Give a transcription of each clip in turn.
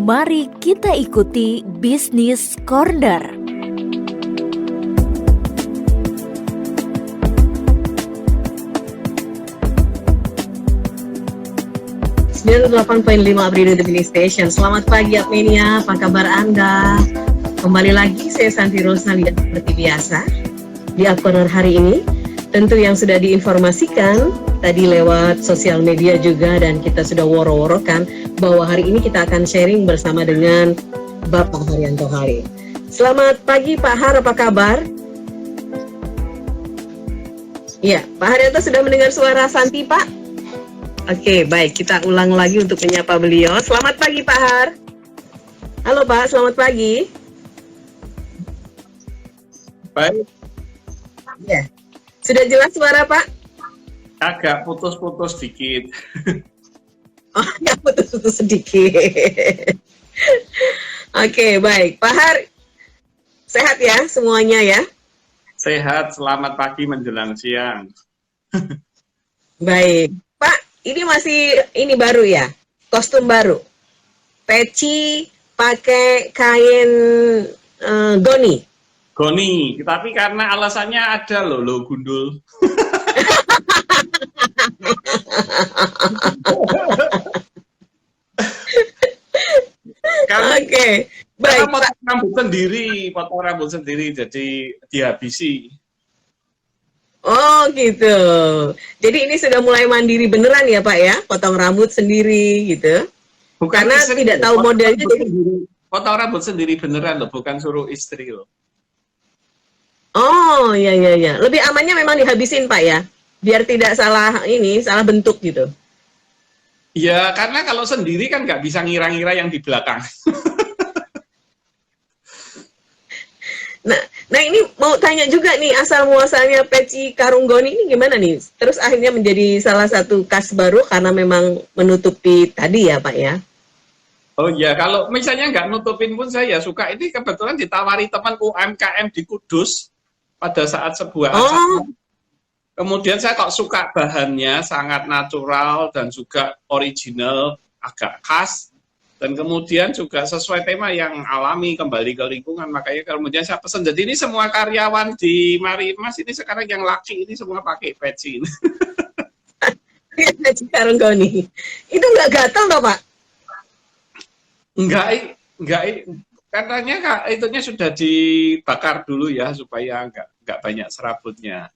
Mari kita ikuti Bisnis Corner. 98.5 Aprindo The Billing Station. Selamat pagi Apmenia, apa kabar Anda? Kembali lagi saya Santi Rosalia seperti biasa di Up Corner hari ini. Tentu yang sudah diinformasikan tadi lewat sosial media juga, dan kita sudah woro-worokan bahwa hari ini kita akan sharing bersama dengan Bapak Haryanto Hari. Selamat pagi Pak Har, apa kabar? Ya, Pak Haryanto sudah mendengar suara Santi Pak? Oke, baik. Kita ulang lagi untuk menyapa beliau. Selamat pagi, Pak Har. Halo, Pak. Selamat pagi. Baik. Ya. Sudah jelas suara, Pak? Agak putus-putus dikit. Oh, ya, putus-putus sedikit. Oke, baik. Pak Har, sehat ya semuanya ya? Sehat, selamat pagi menjelang siang. Baik. Pak, ini masih baru ya? Kostum baru? Peci pakai kain goni? Goni, tapi karena alasannya ada loh gundul. Oke, baik. Potong rambut sendiri, jadi dihabisi. Oh gitu. Jadi ini sudah mulai mandiri beneran ya Pak ya? Potong rambut sendiri gitu? Bukan karena istri, tidak tahu modelnya. Potong rambut sendiri beneran loh, bukan suruh istri loh. Oh iya. Lebih amannya memang dihabisin Pak ya? Biar tidak salah salah bentuk gitu. Ya, karena kalau sendiri kan nggak bisa ngira-ngira yang di belakang. Nah ini mau tanya juga nih, asal muasalnya peci karung goni ini gimana nih? Terus akhirnya menjadi salah satu khas baru karena memang menutupi tadi ya Pak ya? Oh iya, kalau misalnya nggak nutupin pun saya suka. Ini kebetulan ditawari teman UMKM di Kudus pada saat sebuah acara. Kemudian saya kok suka bahannya sangat natural dan juga original, agak khas. Dan kemudian juga sesuai tema yang alami, kembali ke lingkungan. Makanya kemudian saya pesan. Jadi ini semua karyawan di Mari Mas ini sekarang yang laki ini semua pakai peci. Peci karung goni. Itu nggak gatal toh Pak? Enggak. Katanya Kak, itunya sudah dibakar dulu ya supaya enggak banyak serabutnya.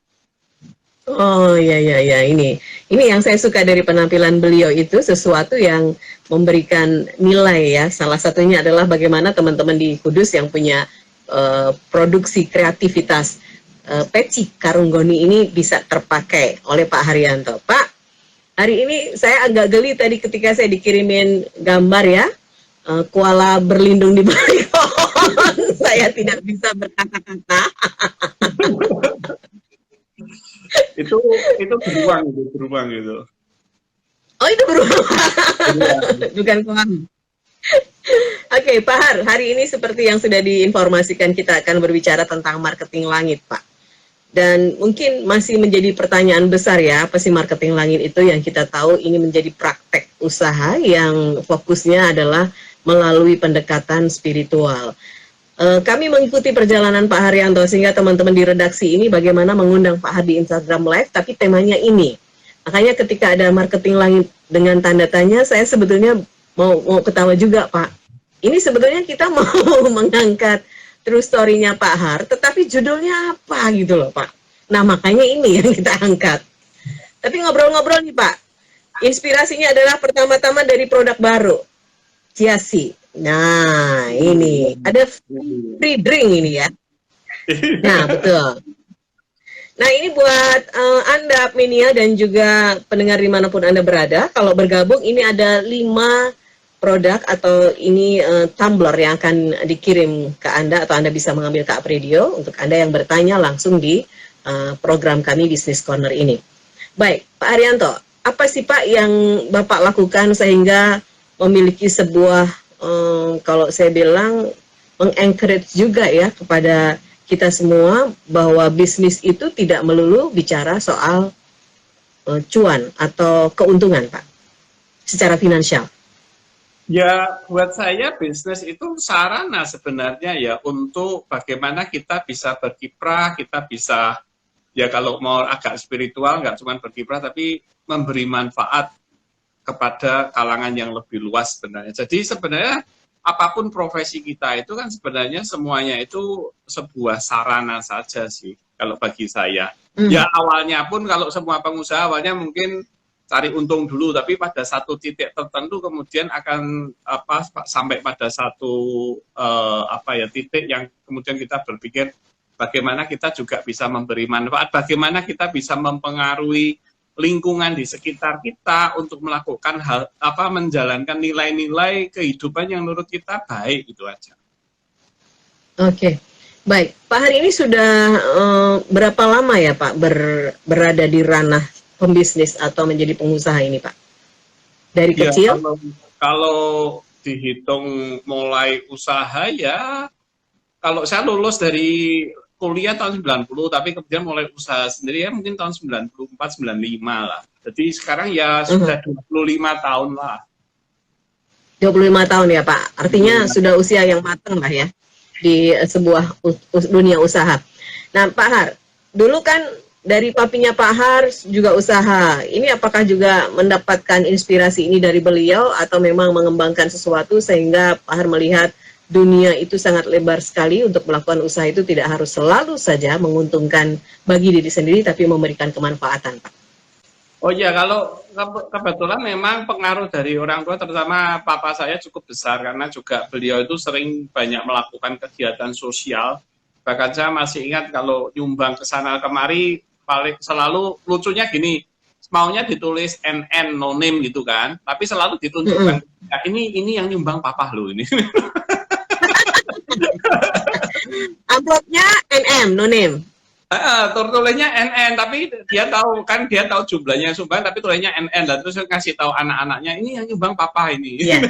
Oh iya, ini yang saya suka dari penampilan beliau itu sesuatu yang memberikan nilai ya. Salah satunya adalah bagaimana teman-teman di Kudus yang punya produksi kreativitas peci karung goni ini bisa terpakai oleh Pak Haryanto. Pak, hari ini saya agak geli tadi ketika saya dikirimin gambar ya, koala berlindung di balik pohon. Saya tidak bisa berkata-kata. itu beruang gitu. Oh itu beruang. Bukan koala. Oke, Pak Har, hari ini seperti yang sudah diinformasikan kita akan berbicara tentang marketing langit, Pak. Dan mungkin masih menjadi pertanyaan besar ya, apa sih marketing langit itu? Yang kita tahu ini menjadi praktek usaha yang fokusnya adalah melalui pendekatan spiritual. Kami mengikuti perjalanan Pak Haryanto sehingga teman-teman di redaksi ini bagaimana mengundang Pak Har di Instagram Live, tapi temanya ini. Makanya ketika ada marketing langit dengan tanda tanya, saya sebetulnya mau ketawa juga Pak. Ini sebetulnya kita mau mengangkat true story-nya Pak Har, tetapi judulnya apa gitu loh Pak. Nah makanya ini yang kita angkat. Tapi ngobrol-ngobrol nih Pak, inspirasinya adalah pertama-tama dari produk baru, Ciasi. Nah, ini ada free drink ini ya. Nah, betul. Nah, ini buat Anda, Apmenia, dan juga pendengar dimanapun Anda berada. Kalau bergabung, ini ada 5 produk atau ini tumbler yang akan dikirim ke Anda, atau Anda bisa mengambil ke Apridio untuk Anda yang bertanya langsung di program kami Bisnis Corner ini. Baik, Pak Haryanto, apa sih Pak yang Bapak lakukan sehingga memiliki sebuah kalau saya bilang mengencourage juga ya kepada kita semua bahwa bisnis itu tidak melulu bicara soal cuan atau keuntungan Pak secara finansial. Ya, buat saya bisnis itu sarana sebenarnya ya untuk bagaimana kita bisa berkiprah, kita bisa ya kalau mau agak spiritual nggak cuma berkiprah tapi memberi manfaat kepada kalangan yang lebih luas sebenarnya. Jadi sebenarnya apapun profesi kita itu kan sebenarnya semuanya itu sebuah sarana saja sih kalau bagi saya. Ya awalnya pun kalau semua pengusaha awalnya mungkin cari untung dulu, tapi pada satu titik tertentu kemudian akan sampai pada satu titik yang kemudian kita berpikir bagaimana kita juga bisa memberi manfaat, bagaimana kita bisa mempengaruhi lingkungan di sekitar kita untuk melakukan hal menjalankan nilai-nilai kehidupan yang menurut kita baik, itu aja. Oke. Baik, Pak Har ini sudah berapa lama ya Pak berada di ranah pembisnis atau menjadi pengusaha ini Pak? Dari ya, kecil? Kalau dihitung mulai usaha ya, kalau saya lulus dari kuliah tahun 90, tapi kemudian mulai usaha sendiri ya mungkin tahun 94, 95 lah. Jadi sekarang ya sudah 25 tahun lah. 25 tahun ya Pak, artinya sudah usia yang matang lah ya di sebuah dunia usaha. Nah Pak Har, dulu kan dari papinya Pak Har juga usaha. Ini apakah juga mendapatkan inspirasi ini dari beliau atau memang mengembangkan sesuatu sehingga Pak Har melihat dunia itu sangat lebar sekali untuk melakukan usaha itu tidak harus selalu saja menguntungkan bagi diri sendiri tapi memberikan kemanfaatan Pak? Oh iya, kalau kebetulan memang pengaruh dari orang tua, terutama papa saya cukup besar, karena juga beliau itu sering banyak melakukan kegiatan sosial. Bahkan saya masih ingat kalau nyumbang ke sana kemari, paling selalu lucunya gini, maunya ditulis NN, no name gitu kan, tapi selalu ditunjukkan, ya, ini yang nyumbang papa lo ini. Amplopnya NM, no name. Tulisnya NN, tapi dia tahu jumlahnya sumbang, tapi tulisnya NN, dan terus ngasih tahu anak-anaknya ini yang nyumbang papa ini. Yeah.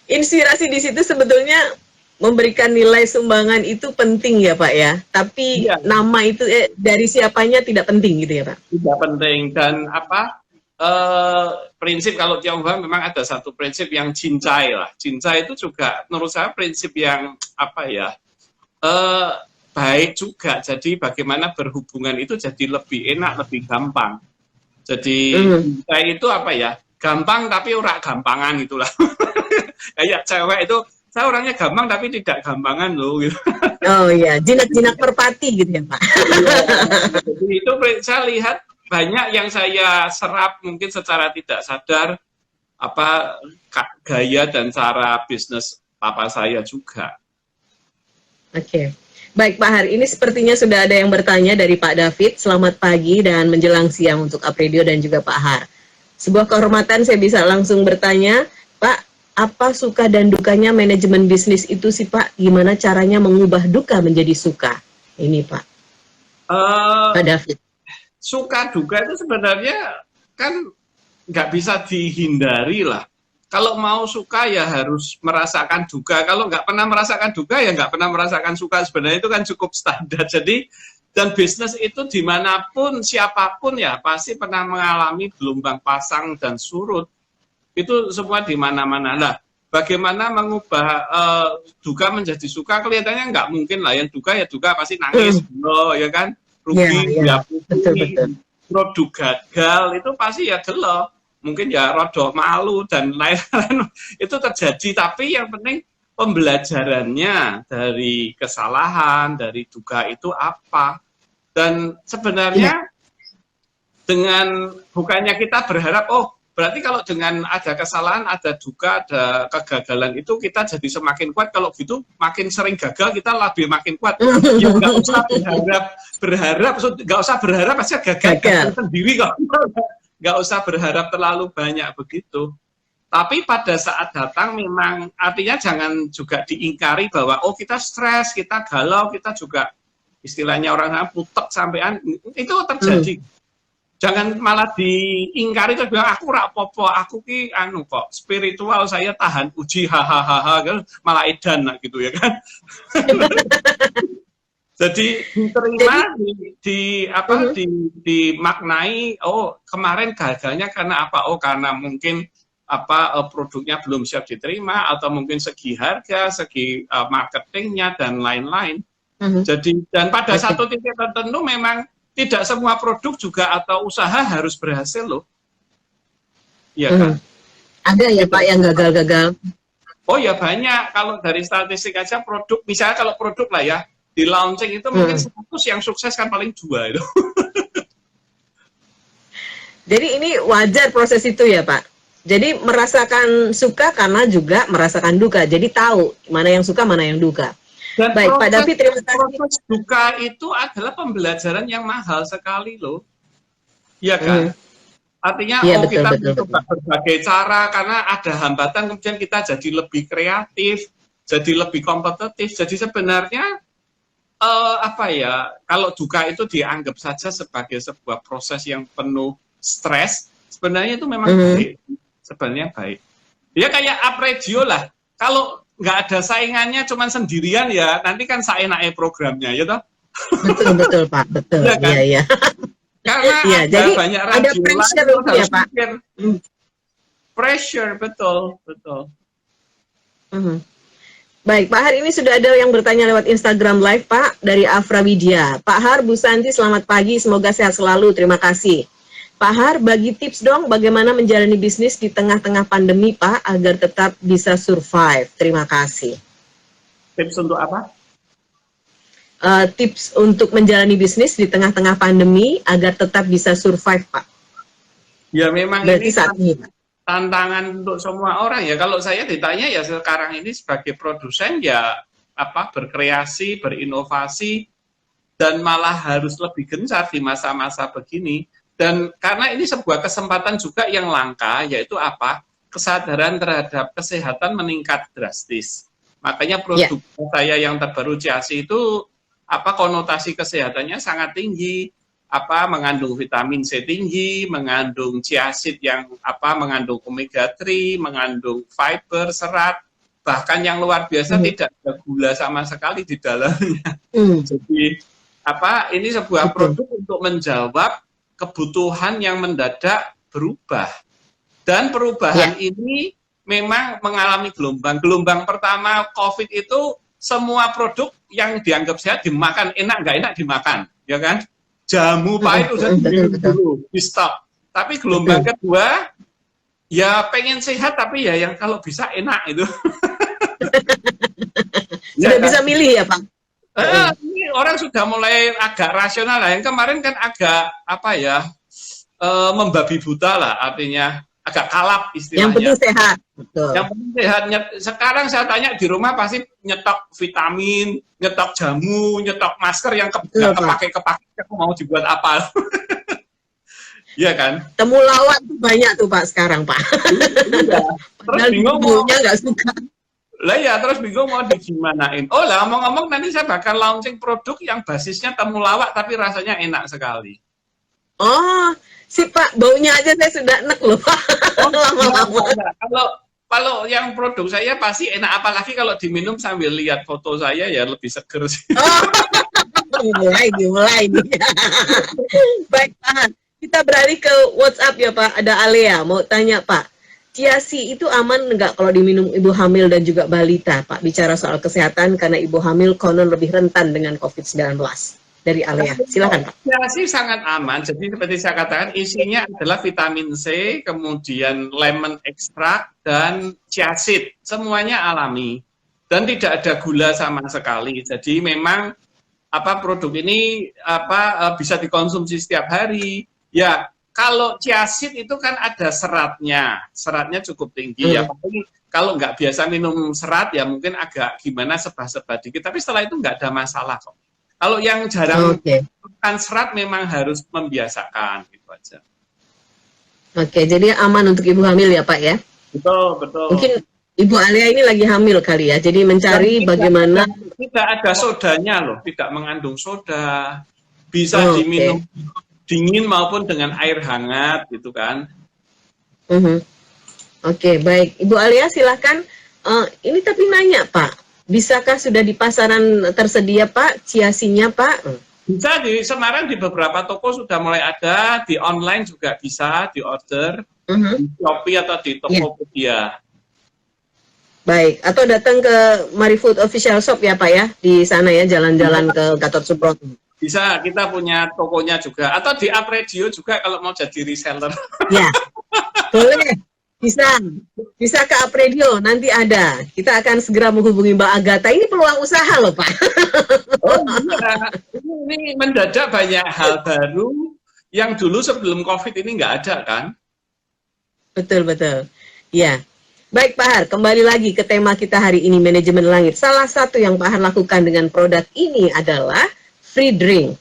Inspirasi di situ sebetulnya memberikan nilai sumbangan itu penting ya Pak ya, tapi nama itu dari siapanya tidak penting gitu ya Pak? Tidak penting, dan prinsip kalau Tionghoa memang ada satu prinsip yang cincai lah. Cincai itu juga menurut saya prinsip yang baik juga. Jadi bagaimana berhubungan itu jadi lebih enak, lebih gampang. Jadi cincai itu gampang tapi ora gampangan itulah. Kayak cewek itu, saya orangnya gampang tapi tidak gampangan loh gitu. Oh iya, jinak-jinak merpati gitu ya Pak. Jadi itu saya lihat banyak yang saya serap mungkin secara tidak sadar gaya dan cara bisnis papa saya juga. Oke. Baik Pak Har, ini sepertinya sudah ada yang bertanya dari Pak David. Selamat pagi dan menjelang siang untuk Apredio dan juga Pak Har. Sebuah kehormatan saya bisa langsung bertanya, Pak, apa suka dan dukanya manajemen bisnis itu sih Pak? Gimana caranya mengubah duka menjadi suka? Ini Pak. Pak David. Suka duka itu sebenarnya kan nggak bisa dihindari lah. Kalau mau suka ya harus merasakan duka. Kalau nggak pernah merasakan duka ya nggak pernah merasakan suka. Sebenarnya itu kan cukup standar. Jadi dan bisnis itu dimanapun siapapun ya pasti pernah mengalami gelombang pasang dan surut. Itu semua di mana-mana. Nah, bagaimana mengubah duka menjadi suka? Kelihatannya nggak mungkin lah. Yang duka ya duka pasti nangis, ya kan? Rugi, betul. Produk gagal itu pasti ya gelo, mungkin ya rodok malu dan lain-lain itu terjadi. Tapi yang penting pembelajarannya dari kesalahan, dari duga itu apa. Dan sebenarnya dengan bukannya kita berharap berarti kalau dengan ada kesalahan, ada duka, ada kegagalan itu kita jadi semakin kuat. Kalau gitu makin sering gagal kita lebih makin kuat. Ya nggak usah berharap aja gagal sendiri kok. Nggak usah berharap terlalu banyak begitu. Tapi pada saat datang memang artinya jangan juga diingkari bahwa kita stres, kita galau, kita juga istilahnya orang putek sampean itu terjadi. Jangan malah diingkari terus bilang aku rak popo, aku ki kok spiritual, saya tahan uji hahaha malah edan gitu ya kan. Jadi diterima dimaknai, oh kemarin gagalnya karena apa? Oh karena mungkin produknya belum siap diterima, atau mungkin segi harga, segi marketingnya dan lain-lain. Jadi dan pada satu titik tertentu memang tidak semua produk juga atau usaha harus berhasil loh. Iya kan? Ada ya Pak yang gagal-gagal. Oh ya banyak. Kalau dari statistik aja produk, misalnya kalau produk lah ya, di launching itu mungkin 100 yang sukses kan paling 2 itu. Jadi ini wajar proses itu ya Pak? Jadi merasakan suka karena juga merasakan duka. Jadi tahu mana yang suka, mana yang duka. Dan baik Pak David, terima kasih. Proses duka itu adalah pembelajaran yang mahal sekali loh. Iya kan? Artinya kita mencoba berbagai cara karena ada hambatan, kemudian kita jadi lebih kreatif, jadi lebih kompetitif. Jadi sebenarnya kalau duka itu dianggap saja sebagai sebuah proses yang penuh stres, sebenarnya itu memang baik. Sebenarnya baik. Ya kayak up radio lah. Kalau nggak ada saingannya, cuman sendirian ya, nanti kan seenaknya programnya, ya toh? Betul Pak, betul. Iya, kan? Iya. Karena jadi banyak radio ada pressure itu ya Pak. Pressure, betul. Baik, Pak Har, ini sudah ada yang bertanya lewat Instagram Live, Pak, dari Afra Widya. Pak Har, Bu Santi, selamat pagi, semoga sehat selalu, terima kasih. Pak Har, bagi tips dong bagaimana menjalani bisnis di tengah-tengah pandemi, Pak, agar tetap bisa survive. Terima kasih. Tips untuk apa? Tips untuk menjalani bisnis di tengah-tengah pandemi agar tetap bisa survive, Pak. Ya memang berarti ini saat ini tantangan untuk semua orang ya. Kalau saya ditanya ya sekarang ini sebagai produsen ya berkreasi, berinovasi, dan malah harus lebih gencar di masa-masa begini. Dan karena ini sebuah kesempatan juga yang langka, yaitu kesadaran terhadap kesehatan meningkat drastis. Makanya produk saya yang terbaru CIASI itu konotasi kesehatannya sangat tinggi, mengandung vitamin C tinggi, mengandung chiasid yang mengandung omega 3, mengandung fiber, serat, bahkan yang luar biasa tidak ada gula sama sekali di dalamnya. Jadi ini sebuah produk untuk menjawab kebutuhan yang mendadak berubah. Dan perubahan ini memang mengalami gelombang. Gelombang pertama COVID itu semua produk yang dianggap sehat dimakan, enak nggak enak dimakan, ya kan? Jamu pahit udah dulu di stop. Tapi gelombang kedua, ya pengen sehat tapi ya yang kalau bisa enak itu. Sudah bisa milih ya Pak? Ini orang sudah mulai agak rasional lah. Yang kemarin kan agak membabi buta lah, artinya agak kalap istilahnya. Yang penting sehat. Betul. Yang penting sehat. Sekarang saya tanya di rumah pasti nyetok vitamin, nyetok jamu, nyetok masker yang nggak kepake, mau dibuat apa? Iya kan? Temulawak tuh banyak tuh Pak sekarang Pak. Iya. Terus bingung nggak suka. Lah ya, terus bingung mau digimanain. Oh lah, ngomong-ngomong nanti saya bakal launching produk yang basisnya temulawak tapi rasanya enak sekali. Oh, Pak, baunya aja saya sudah enak loh. Lama-lama. Kalau yang produk saya pasti enak, apalagi kalau diminum sambil lihat foto saya ya lebih seger sih. Mulai. Baik Pak, kita beralih ke WhatsApp ya Pak. Ada Alea mau tanya Pak, CIASI itu aman nggak kalau diminum ibu hamil dan juga balita Pak? Bicara soal kesehatan karena ibu hamil konon lebih rentan dengan COVID-19. Dari Alea, silakan Pak. CIASI sangat aman, jadi seperti saya katakan isinya adalah vitamin C, kemudian lemon extract dan chiasid, semuanya alami dan tidak ada gula sama sekali. Jadi memang produk ini bisa dikonsumsi setiap hari. Ya kalau chiasid itu kan ada seratnya cukup tinggi ya. Kalau nggak biasa minum serat ya mungkin agak gimana sebah-sebah dikit, tapi setelah itu nggak ada masalah kok. Kalau yang jarang makan serat memang harus membiasakan gitu aja. Oke, jadi aman untuk ibu hamil ya Pak ya? Betul. Mungkin Ibu Alia ini lagi hamil kali ya, jadi mencari bagaimana. Tidak ada sodanya loh, tidak mengandung soda, bisa diminum dingin maupun dengan air hangat gitu kan. Oke, baik. Ibu Alia silahkan, ini tapi nanya Pak, Bisakah sudah di pasaran tersedia Pak, Ciasinya Pak? Bisa di Semarang di beberapa toko sudah mulai ada, di online juga bisa di order, di Shopee atau di Tokopedia. Baik, atau datang ke Marifood Official Shop ya Pak ya, di sana ya, jalan-jalan ke Gatot Subroto. Bisa, kita punya tokonya juga, atau di Apredio juga kalau mau jadi reseller. Ya, boleh, bisa ke Apredio, nanti ada. Kita akan segera menghubungi Mbak Agatha, ini peluang usaha loh Pak. Oh iya, ini mendadak banyak hal baru yang dulu sebelum COVID ini nggak ada kan? Betul, ya. Baik Pak Har, kembali lagi ke tema kita hari ini, manajemen langit. Salah satu yang Pak Har lakukan dengan produk ini adalah free drink.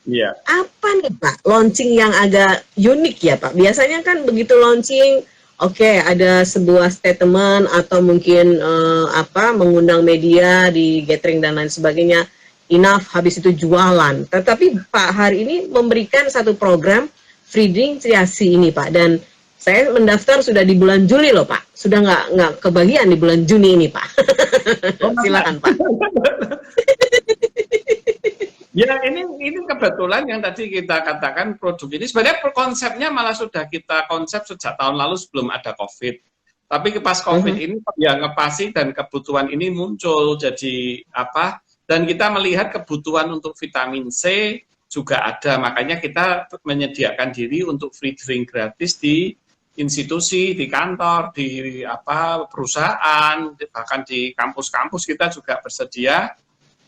Iya. Apa nih Pak, launching yang agak unik ya Pak? Biasanya kan begitu launching, oke, ada sebuah statement atau mungkin mengundang media di gathering dan lain sebagainya, enough, habis itu jualan. Tetapi Pak Har ini memberikan satu program free drink Ciasi ini Pak, dan saya mendaftar sudah di bulan Juli loh Pak, sudah nggak kebagian di bulan Juni ini Pak. Silakan Pak. Ya ini kebetulan yang tadi kita katakan produk ini sebenarnya konsepnya malah sudah kita konsep sejak tahun lalu sebelum ada COVID. Tapi pas COVID ini ya ngepasi dan kebutuhan ini muncul jadi apa? Dan kita melihat kebutuhan untuk vitamin C juga ada, makanya kita menyediakan diri untuk free drink gratis di institusi, di kantor, di perusahaan, bahkan di kampus-kampus kita juga bersedia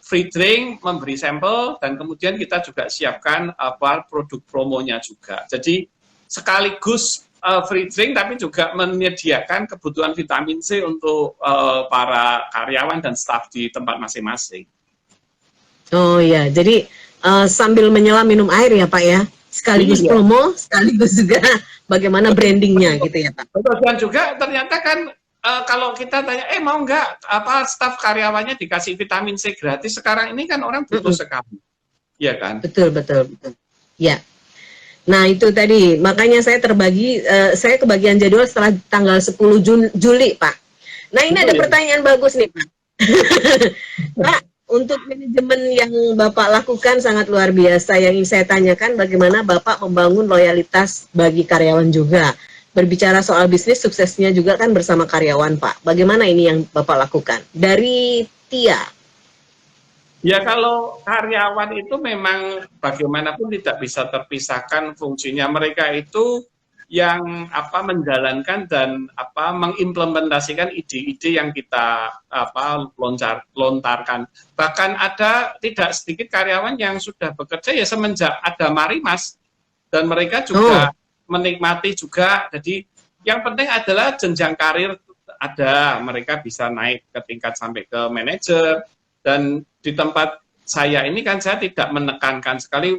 free drink, memberi sampel, dan kemudian kita juga siapkan produk promonya juga. Jadi sekaligus free drink, tapi juga menyediakan kebutuhan vitamin C untuk para karyawan dan staf di tempat masing-masing. Oh iya, jadi sambil menyelam minum air ya Pak ya, sekaligus promo, sekaligus juga bagaimana brandingnya gitu ya Pak. Betul, dan juga ternyata kan kalau kita tanya, mau nggak staf karyawannya dikasih vitamin C gratis, sekarang ini kan orang butuh sekali, ya kan? Betul. Ya. Nah itu tadi, makanya saya saya kebagian jadwal setelah tanggal 10 Juli Pak. Nah ini ada pertanyaan bagus nih Pak. Pak, untuk manajemen yang Bapak lakukan sangat luar biasa. Yang ingin saya tanyakan, bagaimana Bapak membangun loyalitas bagi karyawan juga. Berbicara soal bisnis, suksesnya juga kan bersama karyawan Pak. Bagaimana ini yang Bapak lakukan? Dari Tia. Ya kalau karyawan itu memang bagaimanapun tidak bisa terpisahkan fungsinya. Mereka itu yang menjalankan dan mengimplementasikan ide-ide yang kita lontarkan. Bahkan ada tidak sedikit karyawan yang sudah bekerja ya semenjak ada Marimas, dan mereka juga menikmati juga. Jadi yang penting adalah jenjang karir ada, mereka bisa naik ke tingkat sampai ke manajer. Dan di tempat saya ini kan saya tidak menekankan sekali,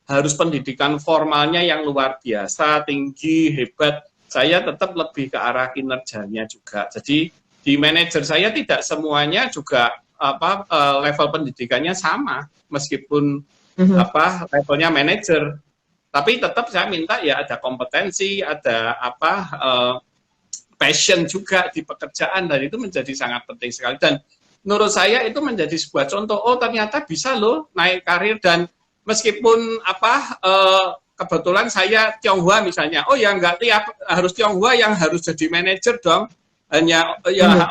harus pendidikan formalnya yang luar biasa, tinggi, hebat. Saya tetap lebih ke arah kinerjanya juga. Jadi di manajer saya tidak semuanya juga level pendidikannya sama, meskipun levelnya manajer. Tapi tetap saya minta ya ada kompetensi, ada passion juga di pekerjaan, dan itu menjadi sangat penting sekali. Dan menurut saya itu menjadi sebuah contoh, ternyata bisa loh naik karir. Dan meskipun kebetulan saya Tionghoa misalnya, nggak tiap harus Tionghoa yang harus jadi manajer dong, hanya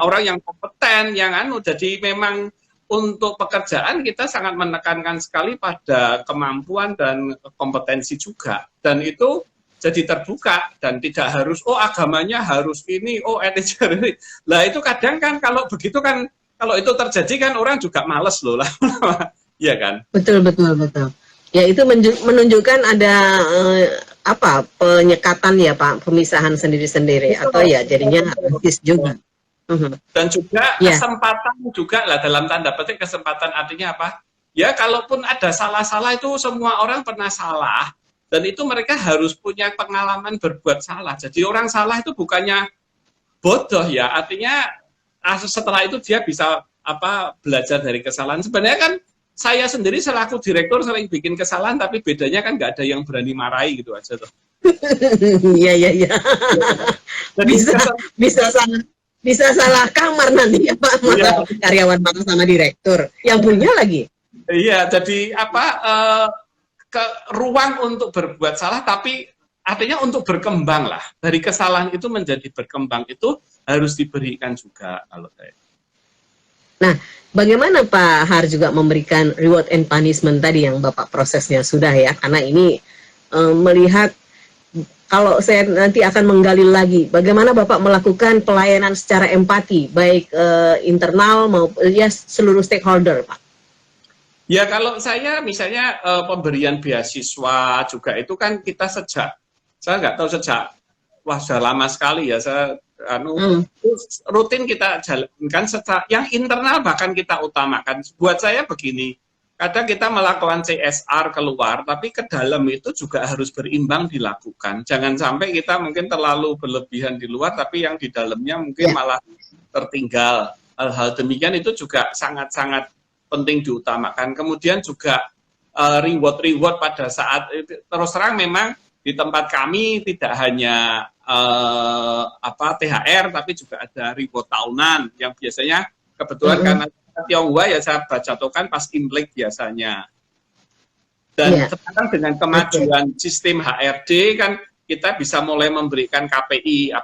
orang yang kompeten, yang jadi memang untuk pekerjaan kita sangat menekankan sekali pada kemampuan dan kompetensi juga, dan itu jadi terbuka dan tidak harus agamanya harus ini, manajer ini. Lah itu kadang kan kalau begitu kan, kalau itu terjadi kan orang juga males loh lah. Iya kan? Betul. Ya itu menunjukkan ada penyekatan ya Pak, pemisahan sendiri-sendiri, atau ya jadinya artis juga. Dan juga kesempatan juga lah, dalam tanda petik kesempatan, artinya apa? Ya kalaupun ada salah-salah itu semua orang pernah salah, dan itu mereka harus punya pengalaman berbuat salah. Jadi orang salah itu bukannya bodoh ya, artinya setelah itu dia bisa belajar dari kesalahan. Sebenarnya kan saya sendiri selaku direktur sering bikin kesalahan, tapi bedanya kan nggak ada yang berani marahi gitu aja tuh. Iya. Bisa sangat Bisa salah kamar nanti ya Pak, Iya. karyawan Bapak sama direktur yang punya lagi. Iya, jadi apa ke ruang untuk berbuat salah, tapi artinya untuk berkembang lah. Dari kesalahan itu menjadi berkembang itu harus diberikan juga kalau saya. Nah, bagaimana Pak Har juga memberikan reward and punishment tadi yang Bapak prosesnya sudah ya, karena ini melihat kalau saya nanti akan menggali lagi, bagaimana Bapak melakukan pelayanan secara empati, baik internal maupun ya seluruh stakeholder, Pak. Ya kalau saya misalnya pemberian beasiswa juga itu kan kita saya nggak tahu sejak, wah sudah lama sekali ya, saya rutin kita jalankan yang internal bahkan kita utamakan. Buat saya begini, kadang kita melakukan CSR keluar, tapi ke dalam itu juga harus berimbang dilakukan. Jangan sampai kita mungkin terlalu berlebihan di luar, tapi yang di dalamnya mungkin malah tertinggal. Hal-hal demikian itu juga sangat-sangat penting diutamakan. Kemudian juga reward pada saat terus terang memang di tempat kami tidak hanya THR tapi juga ada reward tahunan yang biasanya kebetulan karena Tionghoa ya saya jatuhkan pas Imlek biasanya. Dan sekarang dengan kemajuan sistem HRD kan kita bisa mulai memberikan KPI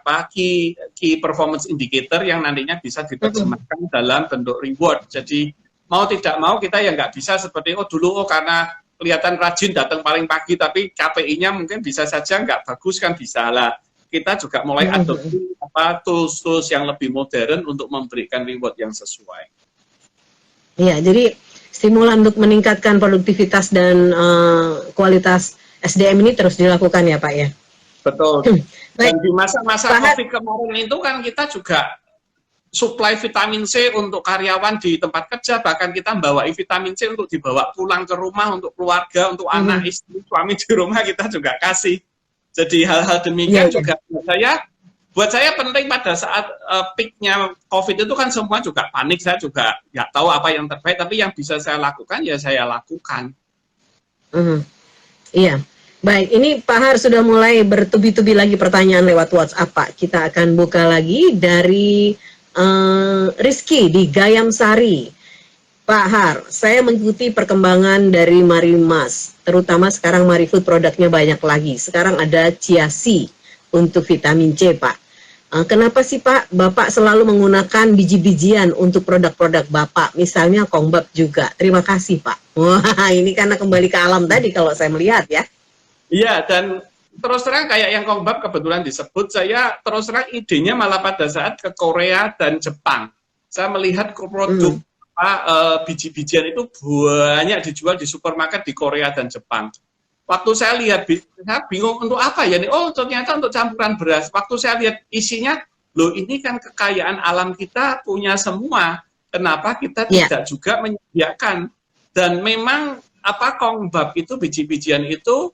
key performance indicator yang nantinya bisa diterjemahkan dalam bentuk reward. Jadi mau tidak mau kita ya nggak bisa seperti dulu karena kelihatan rajin datang paling pagi tapi KPI-nya mungkin bisa saja nggak bagus kan bisa lah. Kita juga mulai adopsi tools yang lebih modern untuk memberikan reward yang sesuai. Iya, jadi stimulan untuk meningkatkan produktivitas dan kualitas SDM ini terus dilakukan ya Pak ya? Betul. Dan di masa-masa COVID kemarin itu kan kita juga supply vitamin C untuk karyawan di tempat kerja, bahkan kita membawa vitamin C untuk dibawa pulang ke rumah untuk keluarga, untuk anak, istri, suami di rumah kita juga kasih. Jadi hal-hal demikian juga buat saya penting pada saat peak-nya COVID itu kan semua juga panik, saya juga nggak tahu apa yang terbaik, tapi yang bisa saya lakukan ya saya lakukan. Iya. Baik, ini Pak Har sudah mulai bertubi-tubi lagi pertanyaan lewat WhatsApp Pak. Kita akan buka lagi dari Rizky di Gayam Sari. Pak Har, saya mengikuti perkembangan dari Marimas, terutama sekarang Marifood produknya banyak lagi. Sekarang ada Chia Seed untuk vitamin C, Pak. Kenapa sih Pak, Bapak selalu menggunakan biji-bijian untuk produk-produk Bapak, misalnya Kongbab juga. Terima kasih Pak. Wah, ini karena kembali ke alam tadi kalau saya melihat ya. Iya, dan terus terang kayak yang Kongbab kebetulan disebut, saya terus terang idenya malah pada saat ke Korea dan Jepang. Saya melihat produk biji-bijian itu banyak dijual di supermarket di Korea dan Jepang. Waktu saya lihat, saya bingung untuk apa ya nih? Oh, ternyata untuk campuran beras. Waktu saya lihat isinya, loh ini kan kekayaan alam kita punya semua. Kenapa kita tidak juga menyediakan? Dan memang Kongbab itu biji-bijian itu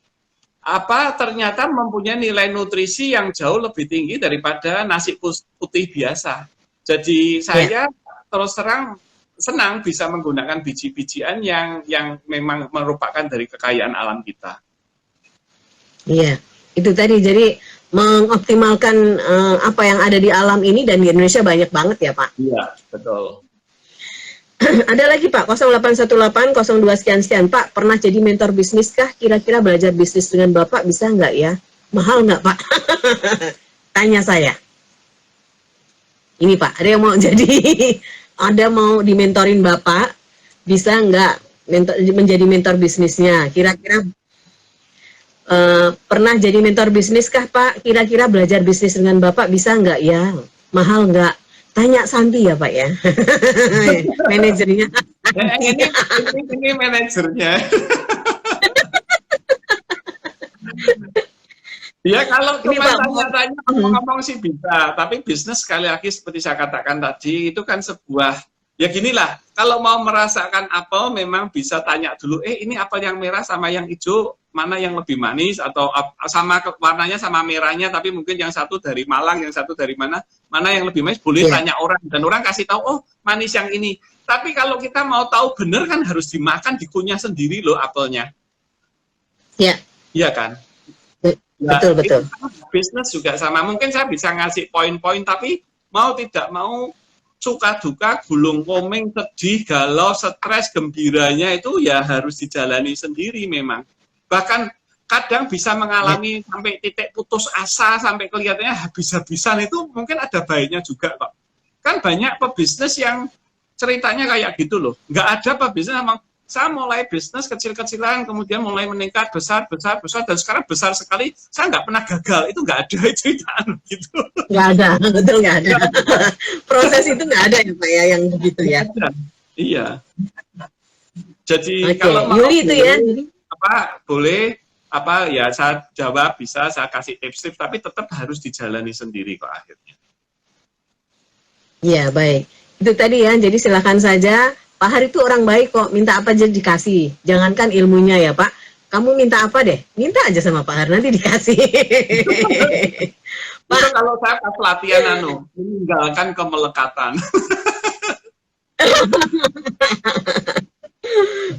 ternyata mempunyai nilai nutrisi yang jauh lebih tinggi daripada nasi putih biasa. Jadi saya terus terang senang bisa menggunakan biji-bijian yang memang merupakan dari kekayaan alam kita. Iya, itu tadi. Jadi mengoptimalkan apa yang ada di alam ini, dan di Indonesia banyak banget ya Pak. Iya, betul. Ada lagi Pak, 0818 02 sekian-sekian. Pak, pernah jadi mentor bisnis kah? Kira-kira belajar bisnis dengan Bapak bisa nggak ya? Mahal nggak Pak? Tanya saya. Ini Pak, ada yang mau mau dimentorin Bapak, bisa nggak menjadi mentor bisnisnya? Kira-kira pernah jadi mentor bisnis kah Pak? Kira-kira belajar bisnis dengan Bapak bisa nggak ya? Mahal nggak? Tanya Santi ya Pak ya, manajernya. Ini manajernya. Ya kalau cuma tanya-tanya ngomong sih bisa, tapi bisnis sekali lagi seperti saya katakan tadi itu kan sebuah, ya ginilah, kalau mau merasakan apel memang bisa tanya dulu, ini apel yang merah sama yang hijau mana yang lebih manis, atau sama warnanya sama merahnya tapi mungkin yang satu dari Malang, yang satu dari mana yang lebih manis, boleh tanya orang, dan orang kasih tahu, oh manis yang ini. Tapi kalau kita mau tahu benar kan harus dimakan, dikunyah sendiri loh apelnya. Iya kan? Betul. Bisnis juga sama, mungkin saya bisa ngasih poin-poin, tapi mau tidak mau, suka duka, gulung komeng, sedih, galau, stres, gembiranya itu ya harus dijalani sendiri memang. Bahkan kadang bisa mengalami sampai titik putus asa, sampai kelihatannya habis-habisan, itu mungkin ada baiknya juga kok. Kan banyak pebisnis yang ceritanya kayak gitu loh. Nggak ada pebisnis emang, saya mulai bisnis kecil-kecilan, kemudian mulai meningkat besar, dan sekarang besar sekali, saya nggak pernah gagal. Itu nggak ada ceritaan gitu. Nggak ada, betul nggak ada. Proses itu nggak ada ya Pak ya, yang begitu ya. Iya. Jadi Oke, kalau mau Yuli itu ya. boleh ya saya jawab, bisa saya kasih tips-tips, tapi tetap harus dijalani sendiri kok akhirnya. Iya, baik. Itu tadi ya, jadi silakan saja. Pak Har itu orang baik kok, minta apa aja dikasih. Jangankan ilmunya ya Pak, kamu minta apa deh? Minta aja sama Pak Har, nanti dikasih. Pak, itu kalau saya pas latihan meninggalkan kemelekatan.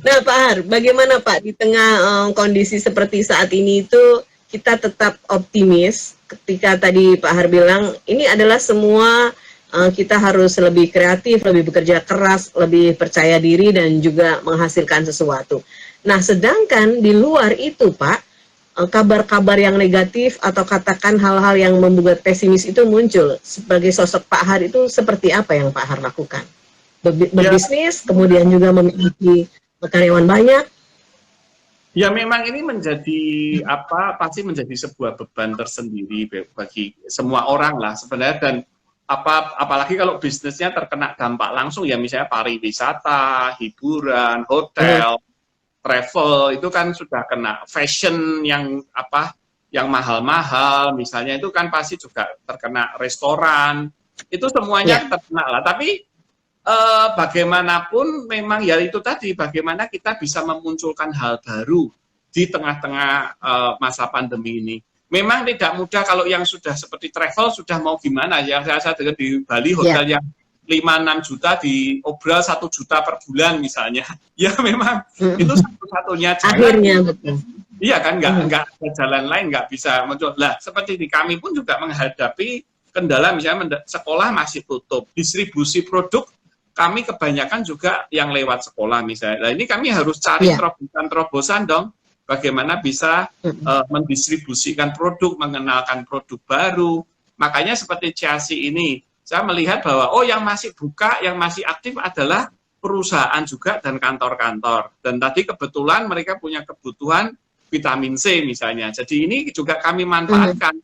Nah Pak Har, bagaimana Pak di tengah kondisi seperti saat ini itu kita tetap optimis ketika tadi Pak Har bilang ini adalah semua kita harus lebih kreatif, lebih bekerja keras, lebih percaya diri dan juga menghasilkan sesuatu. Nah sedangkan di luar itu Pak, kabar-kabar yang negatif atau katakan hal-hal yang membuat pesimis itu muncul. Sebagai sosok Pak Har itu seperti apa yang Pak Har lakukan? Berbisnis, kemudian juga memiliki karyawan banyak. Ya memang ini pasti menjadi sebuah beban tersendiri bagi semua orang lah sebenarnya, dan apalagi kalau bisnisnya terkena dampak langsung ya, misalnya pariwisata, hiburan, hotel, travel, itu kan sudah kena. Fashion yang mahal-mahal misalnya, itu kan pasti juga terkena. Restoran, itu semuanya terkena lah. Tapi bagaimanapun memang ya itu tadi, bagaimana kita bisa memunculkan hal baru di tengah-tengah masa pandemi ini. Memang tidak mudah kalau yang sudah seperti travel, sudah mau gimana ya. Saya dengar di Bali hotel yang 5-6 juta diobral 1 juta per bulan misalnya. Ya memang itu satu-satunya jalan. Akhirnya betul. Iya kan, nggak ada jalan lain, nggak bisa muncul. Lah seperti di kami pun juga menghadapi kendala, misalnya sekolah masih tutup, distribusi produk kami kebanyakan juga yang lewat sekolah misalnya. Nah ini kami harus cari terobosan dong, bagaimana bisa mendistribusikan produk, mengenalkan produk baru. Makanya seperti CIASI ini, saya melihat bahwa yang masih buka, yang masih aktif adalah perusahaan juga dan kantor-kantor. Dan tadi kebetulan mereka punya kebutuhan vitamin C misalnya. Jadi ini juga kami manfaatkan.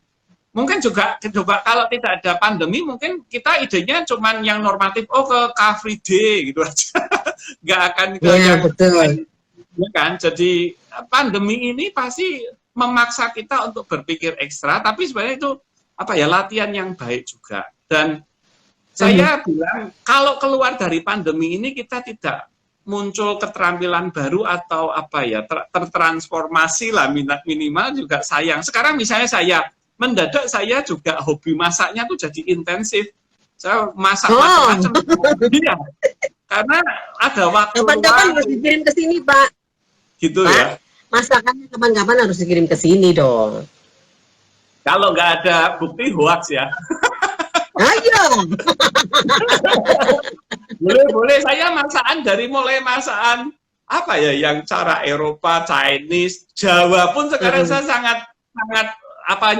Mungkin juga coba kalau tidak ada pandemi, mungkin kita idenya cuman yang normatif, ke Car Free Day gitu aja. Nggak akan ke yang betul. Ya kan? Jadi pandemi ini pasti memaksa kita untuk berpikir ekstra, tapi sebenarnya itu latihan yang baik juga. Dan saya bilang kalau keluar dari pandemi ini kita tidak muncul keterampilan baru atau tertransformasi lah, minimal juga sayang. Sekarang misalnya mendadak saya juga hobi masaknya tuh jadi intensif. Saya masak macam-macam. Iya. Karena ada waktu. Kapan-kapan harus dikirim ke sini, Pak. Gitu Pak, ya. Masakannya kapan-kapan harus dikirim ke sini dong. Kalau nggak ada bukti hoax ya. Ayo. Boleh. Saya mulai masakan yang cara Eropa, Chinese, Jawa pun sekarang saya sangat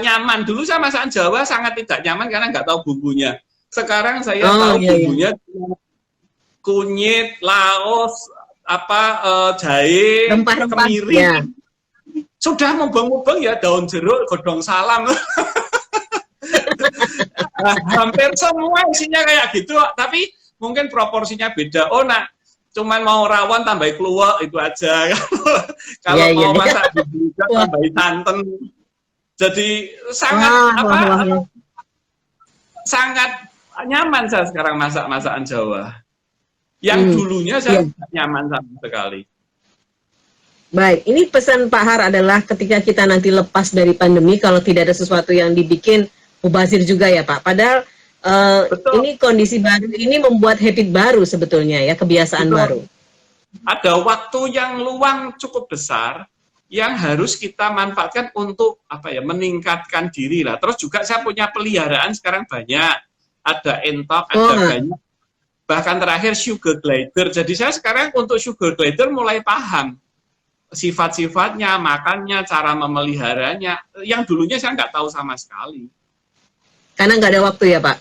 nyaman. Dulu saya masakan Jawa sangat tidak nyaman karena nggak tahu bumbunya. Sekarang saya tahu bumbunya, kunyit, laos, jahe, kemiri. Ya. Sudah mubeng-mubeng ya, daun jeruk, godong salam. Hampir semua isinya kayak gitu, tapi mungkin proporsinya beda. Cuman mau rawon tambahin kluwek itu aja. Kalau mau masak juga tambahin santan. Jadi sangat nyaman saya sekarang masakan Jawa. Yang dulunya saya tidak nyaman sama sekali. Baik, ini pesan Pak Har adalah ketika kita nanti lepas dari pandemi, kalau tidak ada sesuatu yang dibikin mubazir juga ya Pak. Padahal ini kondisi baru ini membuat habit baru sebetulnya ya, kebiasaan baru. Ada waktu yang luang cukup besar yang harus kita manfaatkan untuk meningkatkan diri lah. Terus juga saya punya peliharaan sekarang banyak. ada entok, ada banyak. Bahkan terakhir sugar glider. Jadi saya sekarang untuk sugar glider mulai paham sifat-sifatnya, makannya, cara memeliharanya. Yang dulunya saya nggak tahu sama sekali. Karena nggak ada waktu ya, Pak?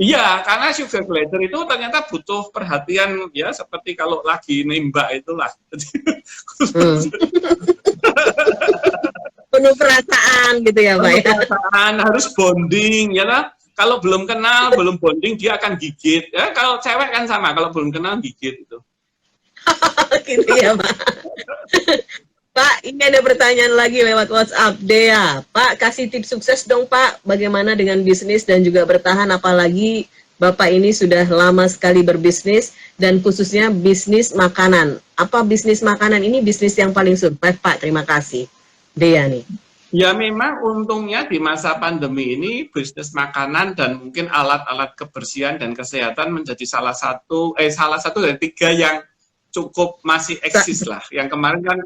Iya, karena sugar glider itu ternyata butuh perhatian, ya seperti kalau lagi nembak itulah. Penuh perasaan gitu ya, Pak? Perasaan, harus bonding, ya lah. Kalau belum kenal, belum bonding, dia akan gigit. Ya, kalau cewek kan sama, kalau belum kenal gigit itu. Gitu ya, Pak. Pak, ini ada pertanyaan lagi lewat WhatsApp. Dea, Pak kasih tips sukses dong Pak, bagaimana dengan bisnis dan juga bertahan, apalagi Bapak ini sudah lama sekali berbisnis dan khususnya bisnis makanan. Apa bisnis makanan ini bisnis yang paling survive Pak? Terima kasih. Dea nih. Ya memang untungnya di masa pandemi ini bisnis makanan dan mungkin alat-alat kebersihan dan kesehatan menjadi salah satu dari 3 yang cukup masih eksis lah. Yang kemarin kan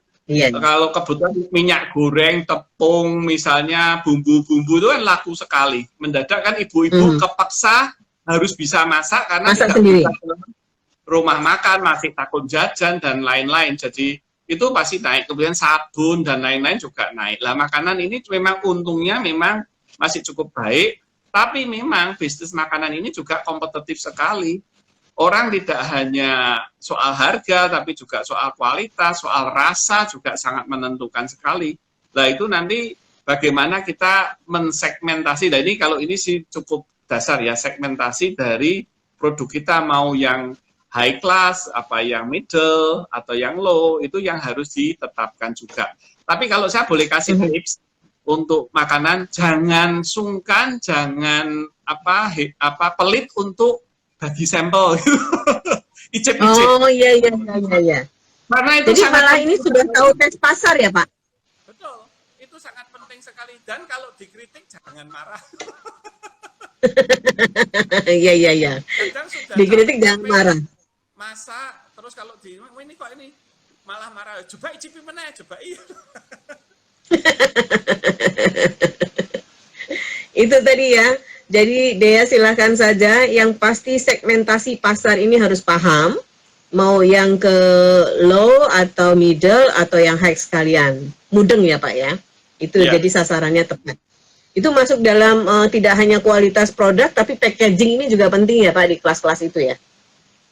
kalau kebutuhan minyak goreng, tepung, misalnya bumbu-bumbu itu kan laku sekali. Mendadak kan ibu-ibu kepaksa harus bisa masak karena masak tidak sendiri. bisa ke rumah makan, masih takut jajan dan lain-lain. Jadi itu pasti naik. Kemudian sabun dan lain-lain juga naik. Lah makanan ini memang untungnya memang masih cukup baik, tapi memang bisnis makanan ini juga kompetitif sekali. Orang tidak hanya soal harga, tapi juga soal kualitas, soal rasa juga sangat menentukan sekali. Nah itu nanti bagaimana kita mensegmentasi. Nah ini kalau ini sih cukup dasar ya, segmentasi dari produk kita, mau yang high class, apa yang middle, atau yang low, itu yang harus ditetapkan juga. Tapi kalau saya boleh kasih tips untuk makanan, jangan sungkan, jangan pelit untuk bagi sampel. Icip-icip. Oh iya. Karena itu jadi sangat malah ini sudah tahu tes pasar ya Pak? Betul, itu sangat penting sekali. Dan kalau dikritik jangan marah. Iya. Dikritik jangan marah. Masak terus kalau ini kok ini malah marah, coba icipi meneh, coba iya. Itu tadi ya. Jadi Dea silakan saja, yang pasti segmentasi pasar ini harus paham, mau yang ke low atau middle atau yang high sekalian. Mudeng ya Pak ya. Itu jadi sasarannya tepat. Itu masuk dalam tidak hanya kualitas produk tapi packaging ini juga penting ya Pak di kelas-kelas itu ya.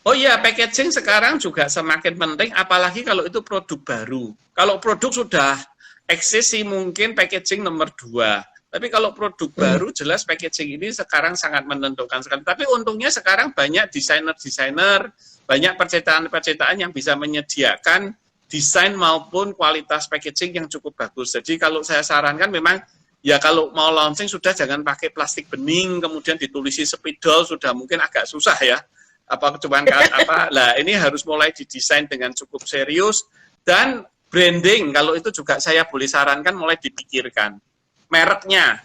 Oh iya, packaging sekarang juga semakin penting, apalagi kalau itu produk baru. Kalau produk sudah eksis sih mungkin packaging nomor 2. Tapi kalau produk baru, jelas packaging ini sekarang sangat menentukan sekali. Tapi untungnya sekarang banyak desainer-desainer, banyak percetakan-percetakan yang bisa menyediakan desain maupun kualitas packaging yang cukup bagus. Jadi kalau saya sarankan memang, ya kalau mau launching sudah jangan pakai plastik bening, kemudian ditulisi spidol, sudah mungkin agak susah ya. Lah ini harus mulai didesain dengan cukup serius, dan branding kalau itu juga saya boleh sarankan mulai dipikirkan. Mereknya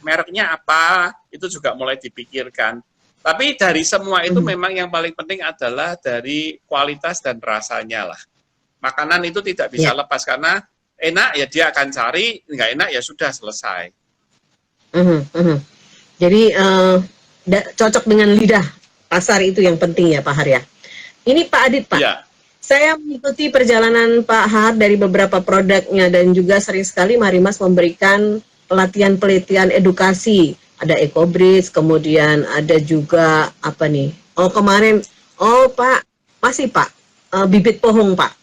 apa itu juga mulai dipikirkan. Tapi dari semua itu memang yang paling penting adalah dari kualitas dan rasanya lah. Makanan itu tidak bisa lepas, karena enak ya dia akan cari, nggak enak ya sudah selesai. Jadi cocok dengan lidah pasar itu yang penting ya Pak Har ya. Ini Pak Adit Pak. Ya. Saya mengikuti perjalanan Pak Har dari beberapa produknya dan juga sering sekali Marimas memberikan pelatihan edukasi. Ada EcoBridge, kemudian ada juga apa nih? Oh kemarin, Pak, masih Pak, bibit pohong Pak.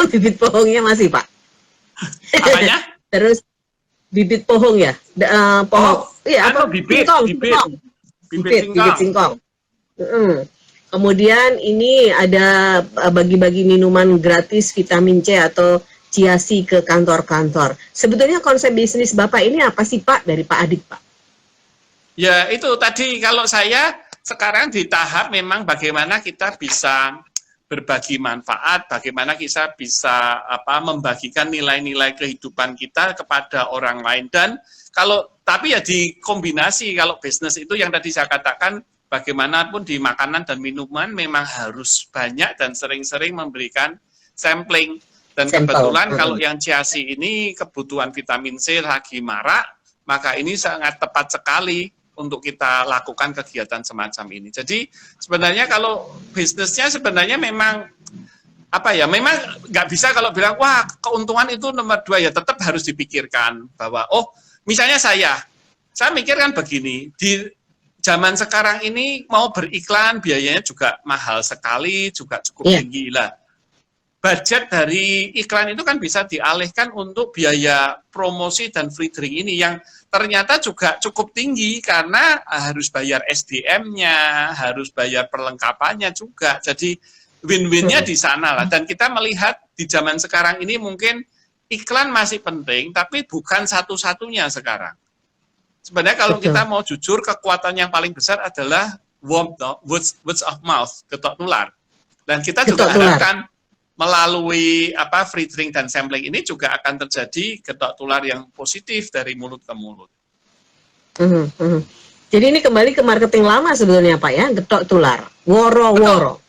Bibit pohongnya masih Pak. Apanya? Terus bibit pohong ya, pohong. Iya apa? Bibit singkong. Kemudian ini ada bagi-bagi minuman gratis vitamin C atau Ciasi ke kantor-kantor. Sebetulnya konsep bisnis Bapak ini apa sih Pak dari Pak Adit Pak? Ya itu tadi kalau saya sekarang di tahap memang bagaimana kita bisa berbagi manfaat, bagaimana kita bisa membagikan nilai-nilai kehidupan kita kepada orang lain. Dan tapi ya dikombinasi, kalau bisnis itu yang tadi saya katakan, bagaimanapun di makanan dan minuman memang harus banyak dan sering-sering memberikan sampling. Dan kebetulan kalau yang Ciasi ini kebutuhan vitamin C lagi marak, maka ini sangat tepat sekali untuk kita lakukan kegiatan semacam ini. Jadi sebenarnya kalau bisnisnya sebenarnya memang memang nggak bisa kalau bilang wah keuntungan itu nomor 2, ya tetap harus dipikirkan bahwa misalnya saya mikir kan begini, di zaman sekarang ini mau beriklan biayanya juga mahal sekali, juga cukup tinggi lah. Budget dari iklan itu kan bisa dialihkan untuk biaya promosi dan free drink ini yang ternyata juga cukup tinggi karena harus bayar SDM-nya, harus bayar perlengkapannya juga. Jadi win-win-nya di sana lah. Dan kita melihat di zaman sekarang ini mungkin iklan masih penting, tapi bukan satu-satunya sekarang. Sebenarnya kalau kita mau jujur, kekuatan yang paling besar adalah word of mouth, ketok tular. Dan kita juga harapkan melalui free drink dan sampling ini juga akan terjadi ketok tular yang positif dari mulut ke mulut. Jadi ini kembali ke marketing lama sebenarnya Pak ya, ketok tular, woro-woro.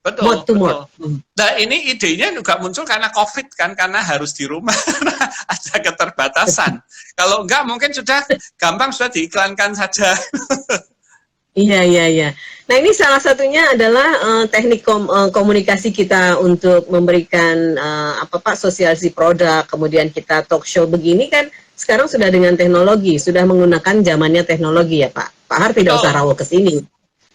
Betul. Nah ini idenya juga muncul karena COVID kan, karena harus di rumah, ada keterbatasan. Kalau enggak mungkin sudah gampang sudah diiklankan saja. Iya. Nah ini salah satunya adalah teknik komunikasi kita untuk memberikan sosialisasi produk, kemudian kita talk show begini kan sekarang sudah dengan teknologi, sudah menggunakan zamannya teknologi ya Pak. Pak Har tidak usah rawuh ke sini.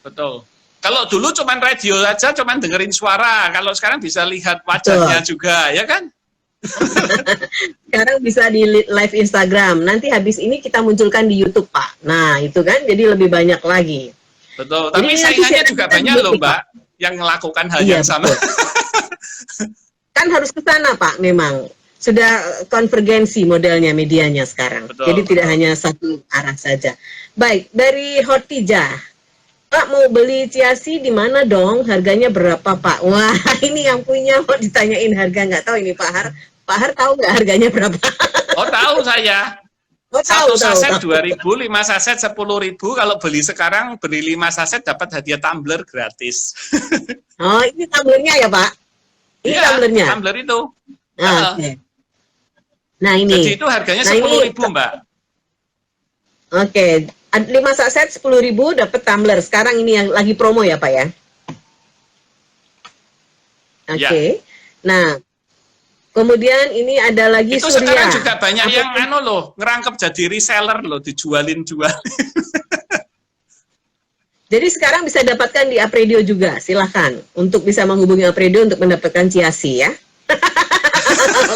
Betul. Kalau dulu cuman radio aja, cuman dengerin suara. Kalau sekarang bisa lihat wajahnya juga, ya kan? Sekarang bisa di live Instagram. Nanti habis ini kita munculkan di YouTube, Pak. Nah, itu kan jadi lebih banyak lagi. Betul. Tapi saingannya juga banyak loh, Mbak, yang melakukan hal yang sama. Kan harus ke sana, Pak, memang. Sudah konvergensi modelnya medianya sekarang. Jadi tidak hanya satu arah saja. Baik, dari Hortija. Pak mau beli ciasi di mana dong? Harganya berapa Pak? Wah ini yang punya mau ditanyain harga, nggak tahu ini Pak Har. Pak Har tahu nggak harganya berapa? Oh tahu saya. Satu saset 2.000, 5 saset 10.000. Kalau beli sekarang beli 5 saset dapat hadiah tumbler gratis. Oh ini tumblernya ya Pak? Ini tumblernya. Tumbler itu. Nah ini. Jadi itu harganya 10.000 Mbak. Oke. 5 saset 10.000 dapat tumbler. Sekarang ini yang lagi promo ya Pak ya? Oke. Nah, kemudian ini ada lagi itu Surya. Sekarang juga banyak yang ngerangkep jadi reseller loh, dijualin. Jadi sekarang bisa dapatkan di Apredio juga. Silahkan untuk bisa menghubungi Apredio untuk mendapatkan ciasi ya.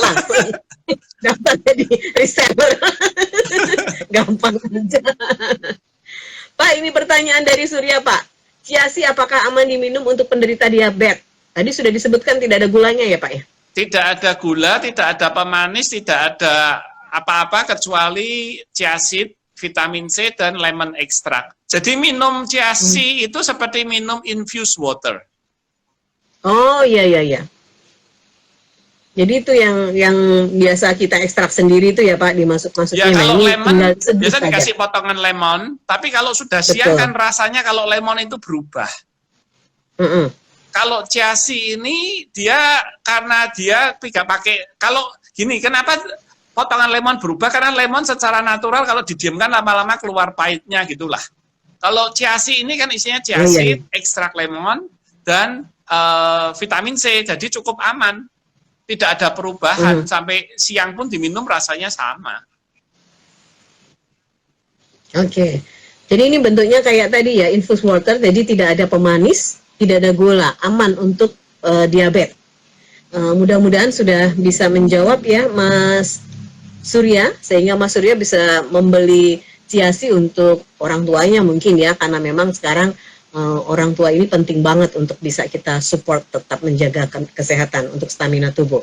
Langsung dapat jadi reseller. Gampang aja. Pak, ini pertanyaan dari Surya, Pak. Ciasi apakah aman diminum untuk penderita diabetes? Tadi sudah disebutkan tidak ada gulanya ya, Pak ya? Tidak ada gula, tidak ada pemanis, tidak ada apa-apa kecuali chiaseed, vitamin C, dan lemon extract. Jadi minum ciasi itu seperti minum infused water. Oh, iya. Jadi itu yang biasa kita ekstrak sendiri itu ya Pak, dimasuk-masukin. Ya kalau ini lemon, biasa dikasih potongan lemon, tapi kalau sudah siang kan rasanya kalau lemon itu berubah. Kalau ciasi ini karena dia tidak pakai, kalau gini, kenapa potongan lemon berubah? Karena lemon secara natural kalau didiamkan lama-lama keluar pahitnya gitulah. Kalau ciasi ini kan isinya ciaseed, ekstrak lemon, dan vitamin C, jadi cukup aman. Tidak ada perubahan, sampai siang pun diminum rasanya sama. Oke. Jadi ini bentuknya kayak tadi ya, infused water, jadi tidak ada pemanis, tidak ada gula, aman untuk diabetes. Mudah-mudahan sudah bisa menjawab ya Mas Surya, sehingga Mas Surya bisa membeli ciasi untuk orang tuanya mungkin ya, karena memang sekarang orang tua ini penting banget untuk bisa kita support, tetap menjaga kesehatan untuk stamina tubuh.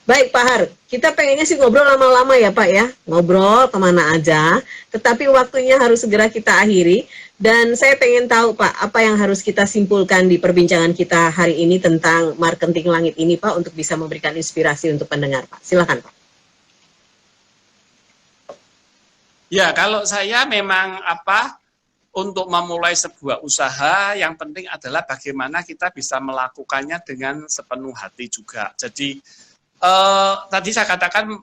Baik Pak Har, kita pengennya sih ngobrol lama-lama ya Pak ya, ngobrol kemana aja, tetapi waktunya harus segera kita akhiri. Dan saya pengen tahu Pak, apa yang harus kita simpulkan di perbincangan kita hari ini tentang marketing langit ini Pak, untuk bisa memberikan inspirasi untuk pendengar Pak. Silakan Pak. Ya, kalau saya memang untuk memulai sebuah usaha, yang penting adalah bagaimana kita bisa melakukannya dengan sepenuh hati juga. Jadi, tadi saya katakan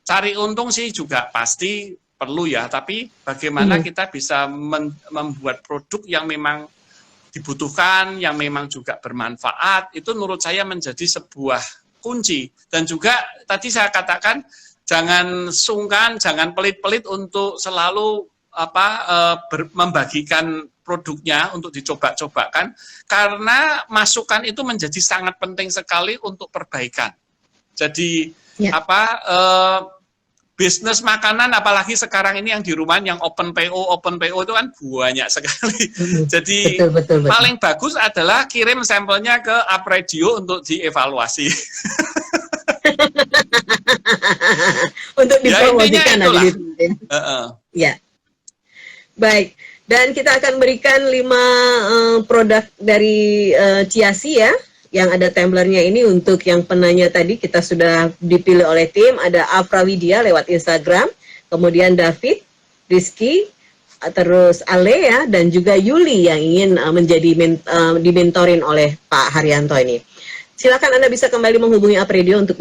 cari untung sih juga pasti, perlu ya, tapi bagaimana kita bisa membuat produk yang memang dibutuhkan, yang memang juga bermanfaat, itu menurut saya menjadi sebuah kunci. Dan juga tadi saya katakan, jangan sungkan, jangan pelit-pelit untuk selalu membagikan produknya untuk dicoba-cobakan, karena masukan itu menjadi sangat penting sekali untuk perbaikan. Jadi bisnis makanan, apalagi sekarang ini yang di rumah yang open PO itu kan banyak sekali. Jadi betul. Paling bagus adalah kirim sampelnya ke Apredio untuk dievaluasi. Untuk dipromosikan ya. Baik, dan kita akan berikan 5 produk dari Ciasi ya, yang ada tumblernya ini. Untuk yang penanya tadi kita sudah dipilih oleh tim, ada Afra Widya lewat Instagram, kemudian David, Rizky, terus Ale ya, dan juga Yuli yang ingin dimentorin oleh Pak Haryanto ini. Silakan Anda bisa kembali menghubungi Apredio untuk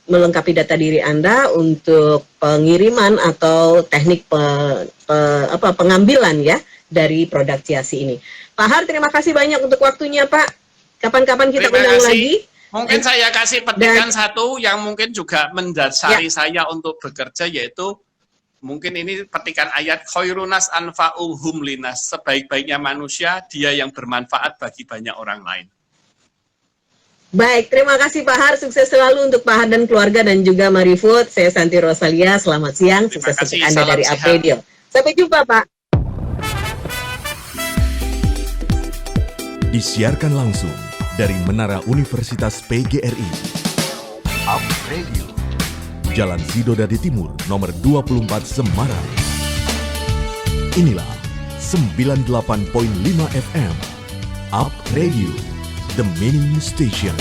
melengkapi data diri Anda untuk pengiriman atau teknik pengambilan ya dari produk Ciasi ini. Pak Har, terima kasih banyak untuk waktunya Pak. Kapan-kapan kita undang lagi. Mungkin saya kasih petikan satu yang mungkin juga mendasari saya untuk bekerja, yaitu mungkin ini petikan ayat khairunas anfa'uhum linas, sebaik-baiknya manusia dia yang bermanfaat bagi banyak orang lain. Baik, terima kasih Pak Har, sukses selalu untuk Pak Har dan keluarga dan juga Marifood. Saya Santi Rosalia, selamat siang, sukses untuk Anda dari Apredio. Sampai jumpa Pak. Disiarkan langsung dari Menara Universitas PGRI. Apredio. Jalan Sidodadi Timur, nomor 24 Semarang. Inilah 98.5 FM. Apredio, The Mini Station.